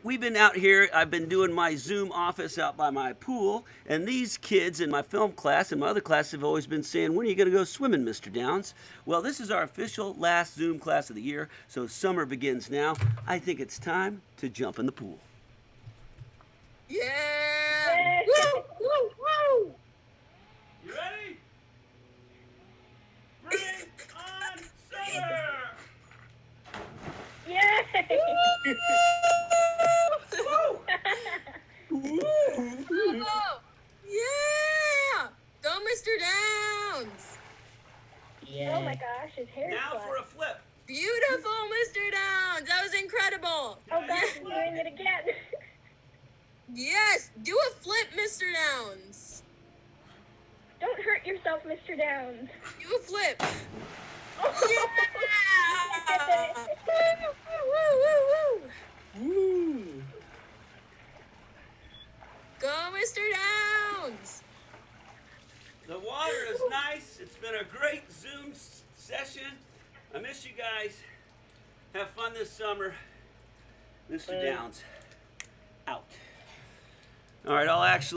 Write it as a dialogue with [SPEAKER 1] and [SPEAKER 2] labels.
[SPEAKER 1] we've been out here. I've been doing my Zoom office out by my pool, and these kids in my film class and my other class have always been saying, "When are you going to go swimming, Mr. Downs?" Well, this is our official last Zoom class of the year, so summer begins now. I think it's time to jump in the pool.
[SPEAKER 2] Yeah! Woo! Woo! Woo!
[SPEAKER 1] You ready? Bring on summer!
[SPEAKER 3] Yay!
[SPEAKER 2] Oh, yeah! Go, Mr. Downs!
[SPEAKER 3] Oh my gosh, his hair is
[SPEAKER 1] Now
[SPEAKER 3] flat.
[SPEAKER 1] for a flip.
[SPEAKER 2] Beautiful, Mr. Downs! That was incredible!
[SPEAKER 3] Oh gosh, he's doing it again.
[SPEAKER 2] Yes! Do a flip, Mr. Downs!
[SPEAKER 3] Don't hurt yourself, Mr. Downs.
[SPEAKER 2] Do a flip!
[SPEAKER 3] Oh.
[SPEAKER 2] Yeah! Woo, woo, woo, woo! Go, Mr. Downs!
[SPEAKER 1] The water is nice. It's been a great Zoom session. I miss you guys. Have fun this summer. Mr. Downs, out. All right, I'll actually